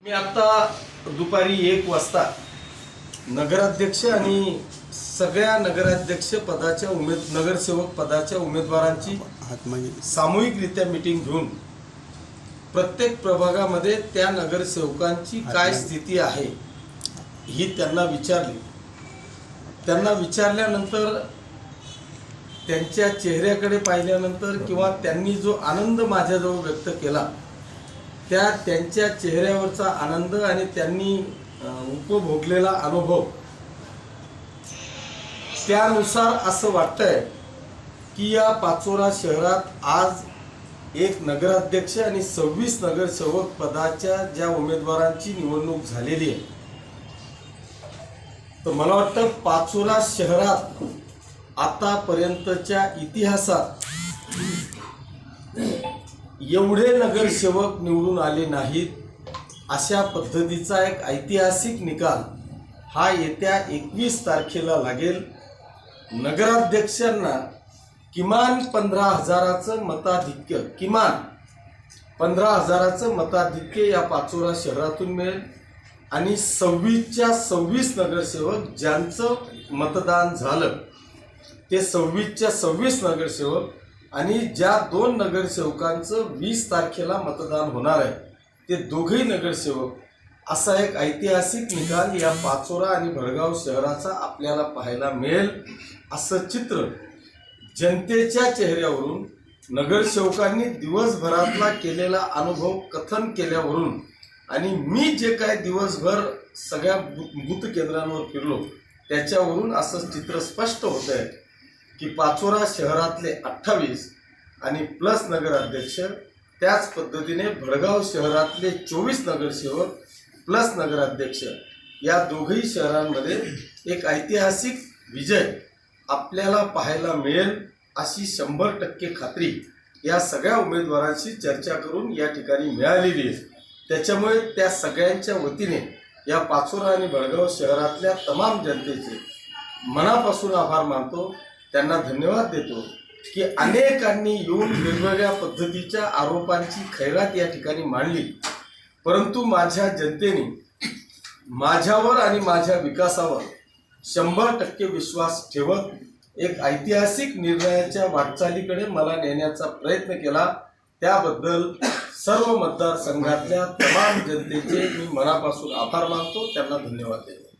मी आता दुपारी 1 वाजता नगराध्यक्ष आणि सगळ्या नगराध्यक्ष पदाच्या नगरसेवक पदाच्या उमेदवारांची सामूहिकरित्या मीटिंग घेऊन प्रत्येक प्रभागामध्ये त्या नगरसेवकांची काय स्थिती आहे ही त्यांना विचारली। त्यांना विचारल्यानंतर त्यांच्या चेहऱ्याकडे पाहिल्यानंतर किंवा त्यांनी जो आनंद माझ्याजवळ व्यक्त केला त्या त्यांच्या चेहऱ्यावरचा आनंद आणि त्यांनी उपभोगलेला अनुभव त्यानुसार असं वाटतंय की या पाचोरा शहरात आज एक नगराध्यक्ष आणि 26 नगरसेवक पदाच्या ज्या उमेदवारांची निवडणूक झालेली आहे तर मला वाटतं पाचोरा शहरात आतापर्यंतच्या इतिहासात एवढे नगरसेवक निवडून आले नाहीत अशा पद्धतीचा एक ऐतिहासिक निकाल हा येत्या 21 तारखेला लागेल। नगराध्यक्षांना किमान 15,000चं मताधिक्य किमान 15,000चं मताधिक्य या पाचोरा शहरातून मिळेल आणि 26च्या 26 नगरसेवक ज्यांचं मतदान झालं ते 26च्या 26 नगरसेवक आणि ज्या 2 नगरसेवकांचं 20 तारखेला मतदान होणार आहे ते दोघेही नगरसेवक असा एक ऐतिहासिक निकाल या पाचोरा आणि भडगाव शहराचा आपल्याला पाहायला मिळेल असं चित्र जनतेच्या चेहऱ्यावरून नगरसेवकांनी दिवसभरातला केलेला अनुभव कथन केल्यावरून आणि मी जे काय दिवसभर सगळ्या बूथ केंद्रांवर फिरलो त्याच्यावरून असं चित्र स्पष्ट होत आहे की पाचोरा शहरातले 28 आणि प्लस नगराध्यक्ष त्याच पद्धतीने भडगाव शहरातले 24 नगरसेवक प्लस नगराध्यक्ष या दोघही शहरांमध्ये एक ऐतिहासिक विजय आपल्याला पाहायला मिळेल अशी 100% खात्री या सगळ्या उमेदवारांशी चर्चा करून या ठिकाणी मिळालेली आहे। त्याच्यामुळे त्या सगळ्यांच्या वतीने या पाचोरा आणि भडगाव शहरातल्या तमाम जनतेचे मनापासून आभार मानतो, त्यांना धन्यवाद देतो की अनेकांनी येऊन वेगवेगळ्या पद्धतीच्या आरोपांची खैरात या ठिकाणी मांडली, परंतु माझ्या जनतेने माझ्यावर आणि माझ्या विकासावर 100% विश्वास ठेवत एक ऐतिहासिक निर्णयाच्या वाटचालीकडे मला नेण्याचा प्रयत्न केला। त्याबद्दल सर्व मतदारसंघातल्या तमाम जनतेचे मी मनापासून आभार मानतो, त्यांना धन्यवाद देतो।